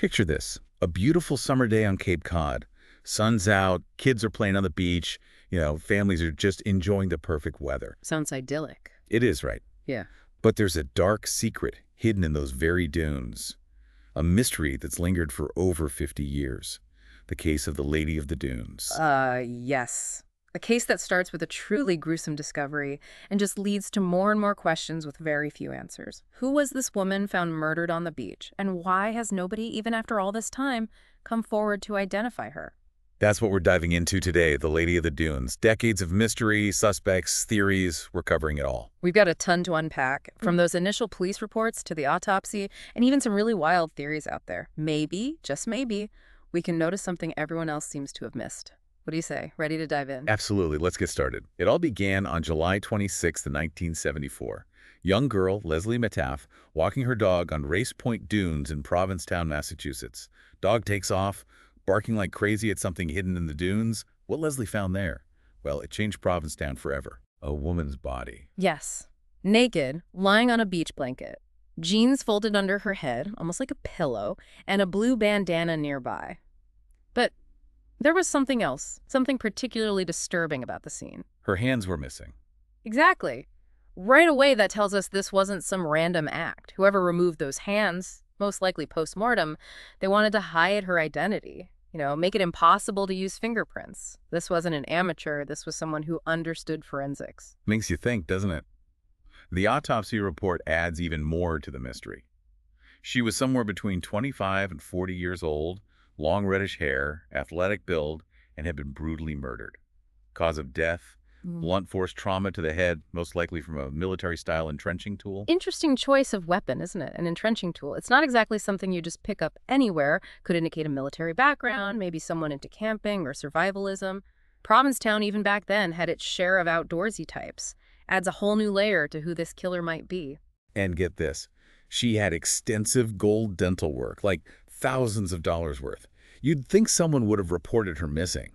Picture this, a beautiful summer day on Cape Cod. Sun's out, kids are playing on the beach, families are just enjoying the perfect weather. Sounds idyllic. It is, right? Yeah. But there's a dark secret hidden in those very dunes. A mystery that's lingered for over 50 years. The case of the Lady of the Dunes. Yes. A case that starts with a truly gruesome discovery and just leads to more and more questions with very few answers. Who was this woman found murdered on the beach? And why has nobody, even after all this time, come forward to identify her? That's what we're diving into today, the Lady of the Dunes. Decades of mystery, suspects, theories, we're covering it all. We've got a ton to unpack, from those initial police reports to the autopsy, and even some really wild theories out there. Maybe, just maybe, we can notice something everyone else seems to have missed. What do you say? Ready to dive in? Absolutely. Let's get started. It all began on July 26, 1974. Young girl, Leslie Metcalf, walking her dog on Race Point Dunes in Provincetown, Massachusetts. Dog takes off, barking like crazy at something hidden in the dunes. What Leslie found there? Well, it changed Provincetown forever. A woman's body. Yes. Naked, lying on a beach blanket. Jeans folded under her head, almost like a pillow, and a blue bandana nearby. But there was something else, something particularly disturbing about the scene. Her hands were missing. Exactly. Right away, that tells us this wasn't some random act. Whoever removed those hands, most likely post-mortem, they wanted to hide her identity. Make it impossible to use fingerprints. This wasn't an amateur. This was someone who understood forensics. Makes you think, doesn't it? The autopsy report adds even more to the mystery. She was somewhere between 25 and 40 years old, long reddish hair, athletic build, and had been brutally murdered. Cause of death, blunt force trauma to the head, most likely from a military-style entrenching tool. Interesting choice of weapon, isn't it? An entrenching tool. It's not exactly something you just pick up anywhere. Could indicate a military background, maybe someone into camping or survivalism. Provincetown, even back then, had its share of outdoorsy types. Adds a whole new layer to who this killer might be. And get this, she had extensive gold dental work, like thousands of dollars worth. You'd think someone would have reported her missing.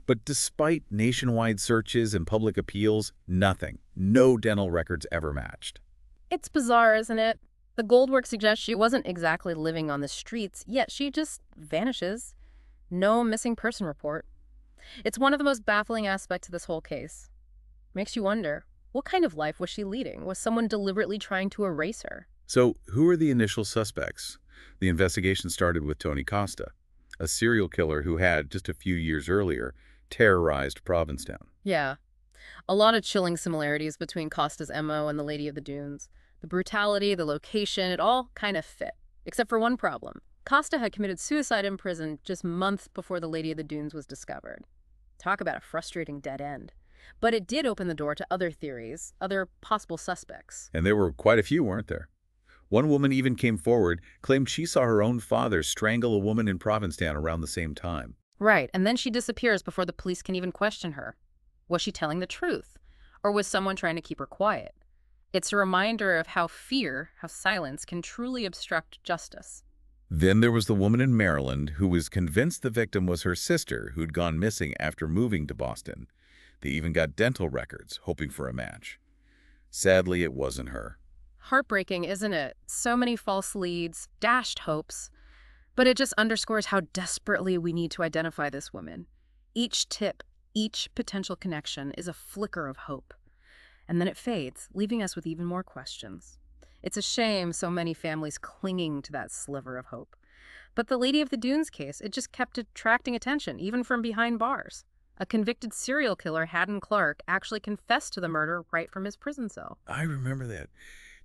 But despite nationwide searches and public appeals, nothing. No dental records ever matched. It's bizarre, isn't it? The gold work suggests she wasn't exactly living on the streets, yet she just vanishes. No missing person report. It's one of the most baffling aspects of this whole case. Makes you wonder, what kind of life was she leading? Was someone deliberately trying to erase her? So, who are the initial suspects? The investigation started with Tony Costa, a serial killer who had, just a few years earlier, terrorized Provincetown. Yeah. A lot of chilling similarities between Costa's MO and the Lady of the Dunes. The brutality, the location, it all kind of fit. Except for one problem. Costa had committed suicide in prison just months before the Lady of the Dunes was discovered. Talk about a frustrating dead end. But it did open the door to other theories, other possible suspects. And there were quite a few, weren't there? One woman even came forward, claimed she saw her own father strangle a woman in Provincetown around the same time. Right, and then she disappears before the police can even question her. Was she telling the truth? Or was someone trying to keep her quiet? It's a reminder of how fear, how silence, can truly obstruct justice. Then there was the woman in Maryland who was convinced the victim was her sister who'd gone missing after moving to Boston. They even got dental records, hoping for a match. Sadly, it wasn't her. Heartbreaking, isn't it? So many false leads, dashed hopes. But it just underscores how desperately we need to identify this woman. Each tip, each potential connection is a flicker of hope. And then it fades, leaving us with even more questions. It's a shame so many families clinging to that sliver of hope. But the Lady of the Dunes case, it just kept attracting attention, even from behind bars. A convicted serial killer, Haddon Clark, actually confessed to the murder right from his prison cell. I remember that.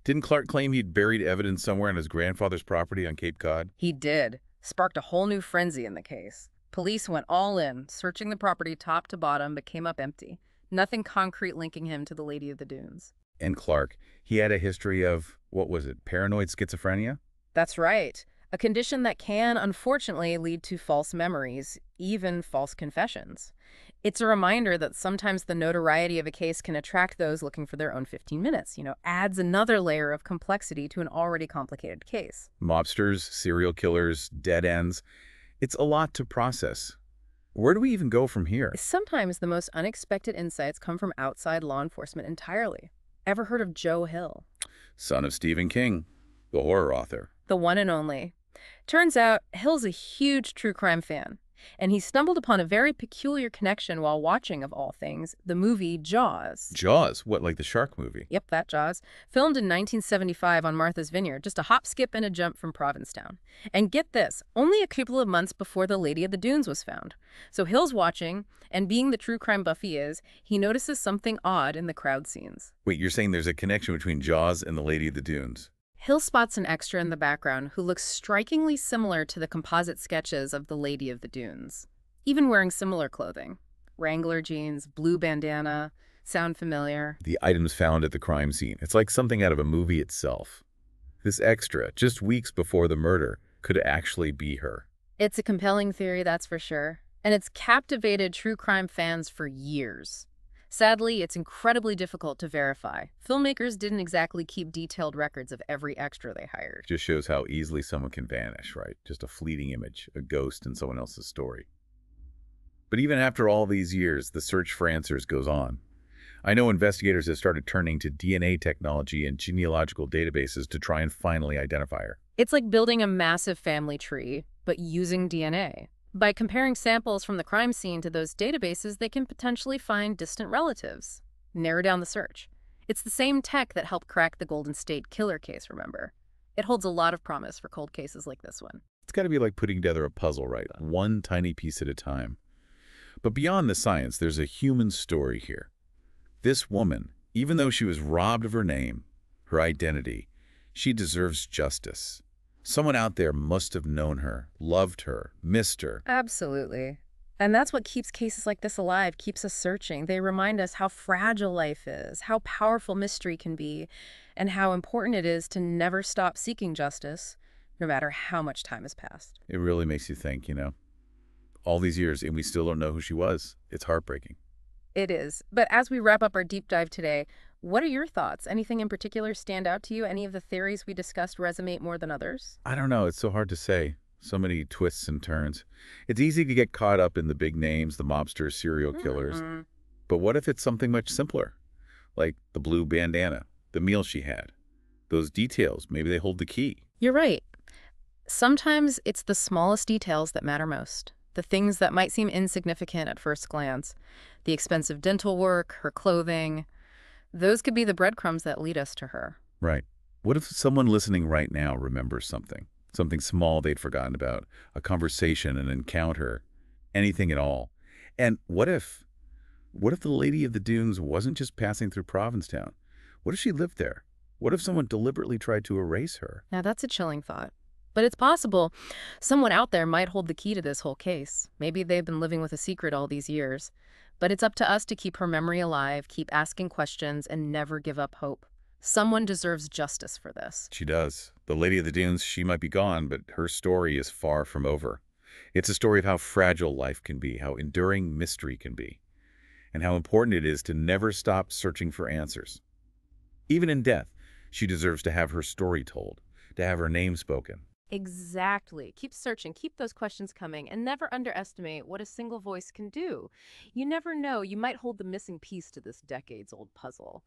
Didn't Clark claim he'd buried evidence somewhere on his grandfather's property on Cape Cod? He did. Sparked a whole new frenzy in the case. Police went all in, searching the property top to bottom, but came up empty. Nothing concrete linking him to the Lady of the Dunes. And Clark, he had a history of, paranoid schizophrenia? That's right. A condition that can, unfortunately, lead to false memories, even false confessions. It's a reminder that sometimes the notoriety of a case can attract those looking for their own 15 minutes. Adds another layer of complexity to an already complicated case. Mobsters, serial killers, dead ends. It's a lot to process. Where do we even go from here? Sometimes the most unexpected insights come from outside law enforcement entirely. Ever heard of Joe Hill? Son of Stephen King, the horror author. The one and only. Turns out, Hill's a huge true crime fan, and he stumbled upon a very peculiar connection while watching, of all things, the movie Jaws. Jaws? What, like the shark movie? Yep, that Jaws. Filmed in 1975 on Martha's Vineyard, just a hop, skip, and a jump from Provincetown. And get this, only a couple of months before the Lady of the Dunes was found. So Hill's watching, and being the true crime buff he is, he notices something odd in the crowd scenes. Wait, you're saying there's a connection between Jaws and the Lady of the Dunes? Hill spots an extra in the background who looks strikingly similar to the composite sketches of the Lady of the Dunes, even wearing similar clothing. Wrangler jeans, blue bandana, sound familiar. The items found at the crime scene. It's like something out of a movie itself. This extra, just weeks before the murder, could actually be her. It's a compelling theory, that's for sure. And it's captivated true crime fans for years. Sadly, it's incredibly difficult to verify. Filmmakers didn't exactly keep detailed records of every extra they hired. Just shows how easily someone can vanish, right? Just a fleeting image, a ghost in someone else's story. But even after all these years, the search for answers goes on. I know investigators have started turning to DNA technology and genealogical databases to try and finally identify her. It's like building a massive family tree, but using DNA. By comparing samples from the crime scene to those databases, they can potentially find distant relatives, narrow down the search. It's the same tech that helped crack the Golden State Killer case, remember? It holds a lot of promise for cold cases like this one. It's got to be like putting together a puzzle, right? One tiny piece at a time. But beyond the science, there's a human story here. This woman, even though she was robbed of her name, her identity, she deserves justice. Someone out there must have known her, loved her, missed her. Absolutely. And that's what keeps cases like this alive, keeps us searching. They remind us how fragile life is, how powerful mystery can be, and how important it is to never stop seeking justice, no matter how much time has passed. It really makes you think, all these years and we still don't know who she was. It's heartbreaking. It is. But as we wrap up our deep dive today, what are your thoughts? Anything in particular stand out to you? Any of the theories we discussed resonate more than others? I don't know. It's so hard to say. So many twists and turns. It's easy to get caught up in the big names, the mobsters, serial killers. But what if it's something much simpler? Like the blue bandana, the meal she had. Those details, maybe they hold the key. You're right. Sometimes it's the smallest details that matter most. The things that might seem insignificant at first glance. The expensive dental work, her clothing. Those could be the breadcrumbs that lead us to her. Right. What if someone listening right now remembers something? Something small they'd forgotten about, a conversation, an encounter, anything at all. And what if the Lady of the Dunes wasn't just passing through Provincetown? What if she lived there? What if someone deliberately tried to erase her? Now that's a chilling thought. But it's possible someone out there might hold the key to this whole case. Maybe they've been living with a secret all these years. But it's up to us to keep her memory alive, keep asking questions, and never give up hope. Someone deserves justice for this. She does. The Lady of the Dunes, she might be gone, but her story is far from over. It's a story of how fragile life can be, how enduring mystery can be, and how important it is to never stop searching for answers. Even in death, she deserves to have her story told, to have her name spoken. Exactly. Keep searching, keep those questions coming, and never underestimate what a single voice can do. You never know, you might hold the missing piece to this decades-old puzzle.